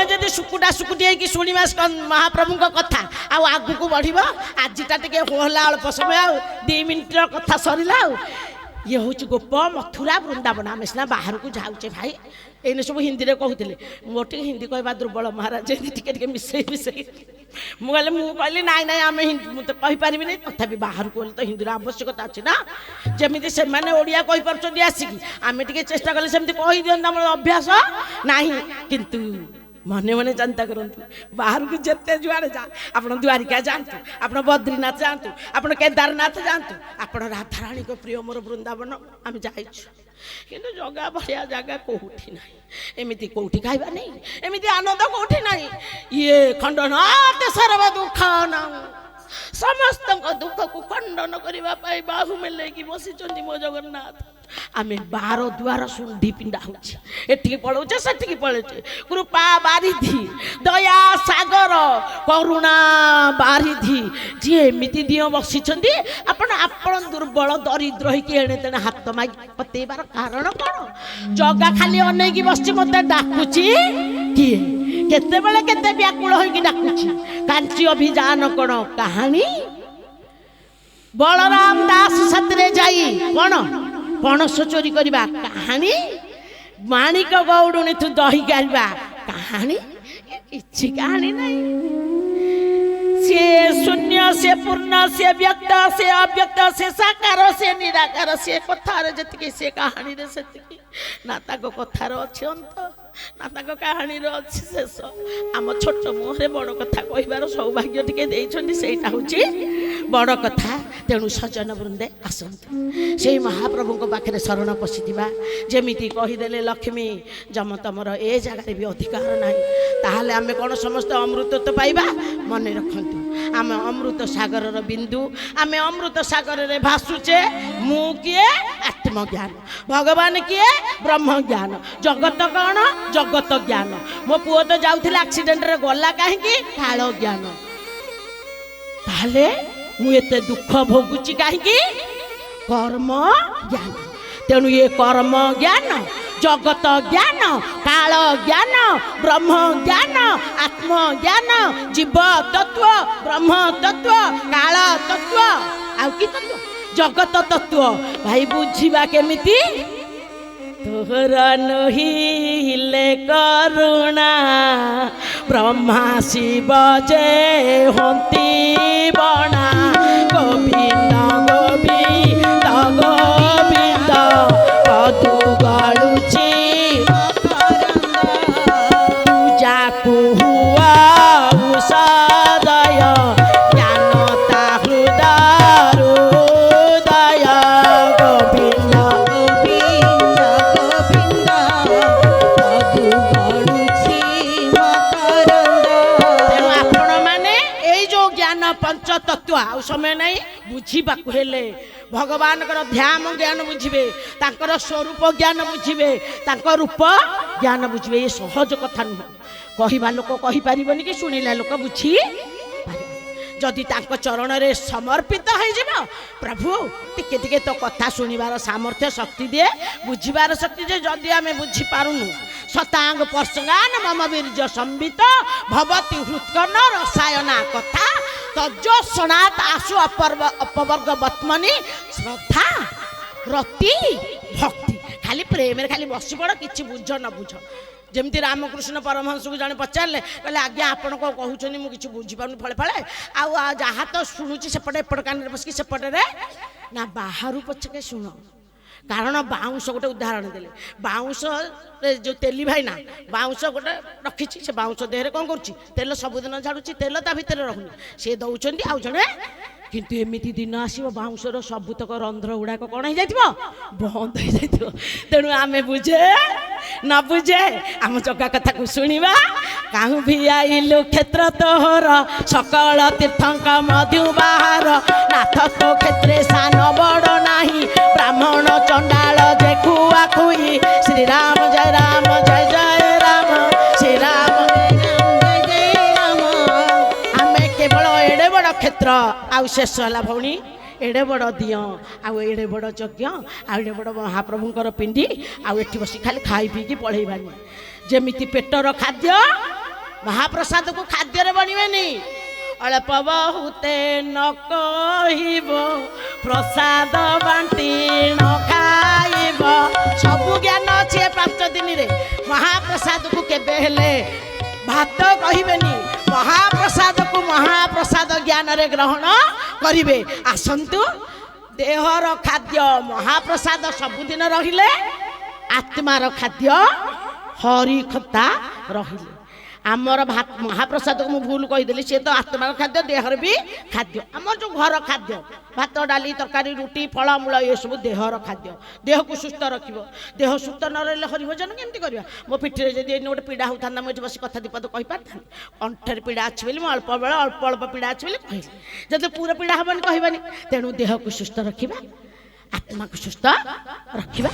ତୁମେ ଯଦି ସୁକୁଟା ସୁକୁଟି ହେଇକି ଶୁଣିବା ମହାପ୍ରଭୁଙ୍କ କଥା ଆଉ ଆଗକୁ ବଢ଼ିବ। ଆଜିଟା ଟିକେ ହେଲା ଅଳ୍ପ ସମୟ, ଆଉ 2 ମିନିଟ୍ର କଥା ସରିଲା। ଆଉ ଇଏ ହେଉଛି ଗୋପ ମଥୁରା ବୃନ୍ଦାବନ। ଆମେ ସିନା ବାହାରକୁ ଯାଉଛେ ଭାଇ, ଏଇନେ ସବୁ ହିନ୍ଦୀରେ କହୁଥିଲେ। ମୋର ଟିକେ ହିନ୍ଦୀ କହିବା ଦୁର୍ବଳ ମହାରାଜ, ଏମିତି ଟିକେ ଟିକେ ମିଶେଇ ମୁଁ କହିଲି ନାଇଁ ନାଇଁ ଆମେ ମୁଁ ତ କହିପାରିବିନି, ତଥାପି ବାହାରକୁ ଗଲେ ତ ହିନ୍ଦୀର ଆବଶ୍ୟକତା ଅଛି ନା। ଯେମିତି ସେମାନେ ଓଡ଼ିଆ କହିପାରୁଛନ୍ତି ଆସିକି, ଆମେ ଟିକେ ଚେଷ୍ଟା କଲେ ସେମିତି କହିଦିଅନ୍ତୁ, ଆମର ଅଭ୍ୟାସ ନାହିଁ। କିନ୍ତୁ ମନେ ମନେ ଚିନ୍ତା କରନ୍ତୁ, ବାହାରକୁ ଯେତେ ଯୁଆଡ଼େ ଯା, ଆପଣ ଦ୍ୱାରିକା ଯାଆନ୍ତୁ, ଆପଣ ବଦ୍ରୀନାଥ ଯାଆନ୍ତୁ, ଆପଣ କେଦାରନାଥ ଯାଆନ୍ତୁ, ଆପଣ ରାଧାରାଣୀଙ୍କ ପ୍ରିୟ ମୋର ବୃନ୍ଦାବନ ଆମେ ଯାଇଛୁ। କିନ୍ତୁ ଜଗା ଭଳିଆ ଜାଗା କୋଉଠି ନାହିଁ। ଏମିତି କୋଉଠି ଖାଇବା ନାହିଁ, ଏମିତି ଆନନ୍ଦ କୋଉଠି ନାହିଁ। ଇଏ ଖଣ୍ଡନ ସର୍ବ ଦୁଃଖ ନାମ, ସମସ୍ତଙ୍କ ଦୁଃଖକୁ ଖଣ୍ଡନ କରିବା ପାଇଁ ବାହୁ ମେଲେଇକି ବସିଛନ୍ତି ମୋ ଜଗନ୍ନାଥ। ଆମେ 12 ଦ୍ୱାର ଶୁଣ୍ଢି ପିଣ୍ଡା ହଉଛି, ଏଠିକି ପଳଉଛେ ସେଠିକି ପଳଉଛେ। କୃପା ବାରିଧି, ଦୟା ସାଗର, କରୁଣା ବାରିଧି, ଯିଏ ଏମିତି ଦିଅ ବସିଛନ୍ତି। ଆପଣ ଦୁର୍ବଳ ଦରିଦ୍ର ହେଇକି ଏଣେ ତେଣେ ହାତ ମାଗି ପତେଇବାର କାରଣ କ'ଣ? ଜଗା ଖାଲି ଅନେଇକି ବସିଛି, ମତେ ଡାକୁଛି କିଏ? କେତେବେଳେ କେତେ ବ୍ୟାକୁଳ ହେଇକି ଡାକୁଛି। କାଞ୍ଚି ଅଭିଯାନ କ'ଣ କାହାଣୀ? ବଳରାମ ଦାସ ସାଥିରେ ଯାଇ କ'ଣ ପଣସ ଚୋରି କରିବା କାହାଣୀ? ମାଣିକ ଗୌଡୁଣୀଠୁ ଦହି ଗାଳିବା କାହାଣୀ? କିଛି କାହାଣୀ ନାହିଁ। ସିଏ ଶୂନ୍ୟ, ସିଏ ପୂର୍ଣ୍ଣ, ସିଏ ବ୍ୟକ୍ତ, ସିଏ ଅବ୍ୟକ୍ତ, ସିଏ ସାକାର, ସିଏ ନିରାକାର। ସିଏ କଥାରେ ଯେତିକି, ସିଏ କାହାଣୀରେ ସେତିକି। ନା ତାଙ୍କ କଥାର ଅଛି ଅନ୍ତ, ନା ତାଙ୍କ କାହାଣୀର ଅଛି ଶେଷ। ଆମ ଛୋଟ ମୁହଁରେ ବଡ଼ କଥା କହିବାର ସୌଭାଗ୍ୟ ଟିକେ ଦେଇଛନ୍ତି, ସେଇଟା ହେଉଛି ବଡ଼ କଥା। ତେଣୁ ସଜନ ବୃନ୍ଦେ ଆସନ୍ତୁ, ସେଇ ମହାପ୍ରଭୁଙ୍କ ପାଖରେ ଶରଣ ପଶିଯିବା। ଯେମିତି କହିଦେଲେ ଲକ୍ଷ୍ମୀ ଯମ ତମର ଏ ଜାଗାରେ ବି ଅଧିକାର ନାହିଁ, ତାହେଲେ ଆମେ କ'ଣ ସମସ୍ତେ ଅମୃତ ପାଇବା? ମନେ ରଖନ୍ତୁ, ଆମେ ଅମୃତ ସାଗରର ବିନ୍ଦୁ, ଆମେ ଅମୃତ ସାଗରରେ ଭାସୁଛେ। ମୁଁ କିଏ? ଆତ୍ମଜ୍ଞାନ। ଭଗବାନ କିଏ? ବ୍ରହ୍ମ ଜ୍ଞାନ। ଜଗତ କ'ଣ? ଜଗତ ଜ୍ଞାନ। ମୋ ପୁଅ ତ ଯାଉଥିଲା ଆକ୍ସିଡେଣ୍ଟରେ, ଗଲା କାହିଁକି? କାଳ ଜ୍ଞାନ। ତାହେଲେ ମୁଁ ଏତେ ଦୁଃଖ ଭୋଗୁଛି କାହିଁକି? କର୍ମ ଜ୍ଞାନ। ତେଣୁ ଏ କର୍ମ ଜ୍ଞାନ, ଜଗତ ଜ୍ଞାନ, କାଳ ଜ୍ଞାନ, ବ୍ରହ୍ମ ଜ୍ଞାନ, ଆତ୍ମ ଜ୍ଞାନ, ଜୀବ ତତ୍ଵ, ବ୍ରହ୍ମ ତତ୍ଵ, କାଳ ତତ୍ଵ, ଆଉ କି ତତ୍ଵ? ଜଗତ ତତ୍ଵ। ଭାଇ ବୁଝିବା କେମିତି? ତୋର ନହିଲେ କରୁଣା, ବ୍ରହ୍ମା ଶିବ ଯେ ହନ୍ତି ବଣା। ଗୋବିନ୍ଦ ଗୋବିନ୍ଦ ଗୋବିନ୍ଦ ପଦୁ ଗଳୁଛି ପୂଜାକୁ ହୁଆ ସଦୟ, ଜ୍ଞାନ ତା ହୃଦୟ ହୃଦୟ। ଗୋବିନ୍ଦ ଗୋବିନ୍ଦ ଗୋବିନ୍ଦ ପଦୁ ଗଳୁଛି ମକରନ୍ଦ। ତେଣୁ ଆପଣ ମାନେ ଏଇ ଯୋଉ ଜ୍ଞାନ ପଞ୍ଚତତ୍ଵ, ଆଉ ସମୟ ନାହିଁ, ବୁଝିବାକୁ ହେଲେ ଭଗବାନଙ୍କର ଧ୍ୟାନ ଜ୍ଞାନ ବୁଝିବେ, ତାଙ୍କର ସ୍ୱରୂପ ଜ୍ଞାନ ବୁଝିବେ, ତାଙ୍କ ରୂପ ଜ୍ଞାନ ବୁଝିବେ। ଏ ସହଜ କଥା ନୁହଁ। କହିବା ଲୋକ କହିପାରିବନି କି ଶୁଣିଲା ଲୋକ ବୁଝିପାରିବ। ଯଦି ତାଙ୍କ ଚରଣରେ ସମର୍ପିତ ହେଇଯିବ, ପ୍ରଭୁ ଟିକେ ଟିକେ ତ କଥା ଶୁଣିବାର ସାମର୍ଥ୍ୟ ଶକ୍ତି ଦିଏ, ବୁଝିବାର ଶକ୍ତି ଦିଏ। ଯଦି ଆମେ ବୁଝିପାରୁନୁ, ଶତାଙ୍ଗ ପର୍ଶଗାନ ମମ ବୀର୍ଯ୍ୟ ସମ୍ବିତ ଭବତି ହୃତ୍କର୍ଣ୍ଣ ରସାୟନା କଥା ତଜ୍ଜସ୍ୱନାଥ ଆଶୁ ଅପବର୍ଗ ବତ୍ମନି ଶ୍ରଦ୍ଧା ରତି ଭକ୍ତି। ଖାଲି ପ୍ରେମରେ ଖାଲି ବସି ପଡ଼, କିଛି ବୁଝ ନ ବୁଝ। ଯେମିତି ରାମକୃଷ୍ଣ ପରମହଂସକୁ ଜଣେ ପଚାରିଲେ, କହିଲେ ଆଜ୍ଞା ଆପଣ କ'ଣ କହୁଛନ୍ତି, ମୁଁ କିଛି ବୁଝିପାରୁନି ଫଳେ ଫଳେ, ଆଉ ଯାହା ତ ଶୁଣୁଛି ସେପଟେ ଏପଟ କାନରେ ବସିକି ସେପଟରେ ନା, ବାହାରୁ ପଛକେ ଶୁଣ। କାରଣ ବାଉଁଶ ଗୋଟେ ଉଦାହରଣ ଦେଲେ, ବାଉଁଶ ଯେଉଁ ତେଲି ଭାଇନା ବାଉଁଶ ଗୋଟେ ରଖିଛି, ସେ ବାଉଁଶ ଦେହରେ କ'ଣ କରୁଛି? ତେଲ ସବୁଦିନ ଝାଡ଼ୁଛି, ତେଲ ତା ଭିତରେ ରହୁନି, ସେ ଦେଉଛନ୍ତି ଆଉ ଜଣେ। କିନ୍ତୁ ଏମିତି ଦିନ ଆସିବ, ବାଉଁଶର ସବୁତକ ରନ୍ଧ୍ର ଗୁଡ଼ାକ କ'ଣ ହେଇଯାଇଥିବ? ବନ୍ଦ ହେଇଯାଇଥିବ। ତେଣୁ ଆମେ ବୁଝେ ନ ବୁଝେ ଆମ ଜଗା କଥାକୁ ଶୁଣିବା। କାହୁଁ ବି ଆଇଲୁ କ୍ଷେତ୍ର ତୋହର, ସକଳ ତୀର୍ଥଙ୍କ ମଧ୍ୟୁ ବାହାର। ନାଥ ତୋ କ୍ଷେତ୍ରେ ସାନ ବଡ଼ ନାହିଁ, ବ୍ରାହ୍ମଣ ଚଣ୍ଡାଳ ଯେ ଖୁଆ ଖୁଇ। ଶ୍ରୀରାମ ଜୟ ରାମ ଜୟ ଜୟ ରାମ, ଶ୍ରୀରାମ ଜୟ ଜୟ ରାମ। ଆମେ କେବଳ ଏଡ଼େ ବଡ଼ କ୍ଷେତ୍ର, ଆଉ ଶେଷ ହେଲା ଭଉଣୀ ଏଡ଼େ ବଡ଼ ଦିଅ, ଆଉ ଏଡ଼େ ବଡ଼ ଯଜ୍ଞ, ଆଉ ଏଡ଼େ ବଡ଼ ମହାପ୍ରଭୁଙ୍କର ପିଣ୍ଡି, ଆଉ ଏଠି ବସି ଖାଲି ଖାଇ ପିଇକି ପଳେଇବାନି। ଯେମିତି ପେଟର ଖାଦ୍ୟ महाप्रसाद को खाद्य बनवेनि अल्प बहुते न कहब प्रसाद बांटी न खाइब सबु ज्ञान अच्छे 5 दिन रे महाप्रसाद को केबे हेले भात कहबेनि महाप्रसाद को महाप्रसाद ज्ञान रे ग्रहण करिवे आसंतु देहर खाद्य महाप्रसाद सबुदिन रहिले आत्मार खाद्य हरि खता रहिले आमर भात महाप्रसाद को भूल कहीदेली सी तो आत्मार खाद्य देहर भी खाद्य आमर जो घर खाद्य भात डाली तरकारी रुटी फलमूल ये सब देहर खाद्य देह को सुस्थ रखिब देह सुस्थ न रही हरि भजन केमती करवा मो पिठे जदि गोटे पीड़ा होता मुझे बस कथा दीपद कही पारि कंठर पीड़ा अच्छी बोली अल्प बेल अल्प अल्प पीड़ा अच्छी बोली कहली जब पूरा पीड़ा हेनी कहबानी तेणु देह को सुस्थ रखा आत्मा को सुस्थ रखा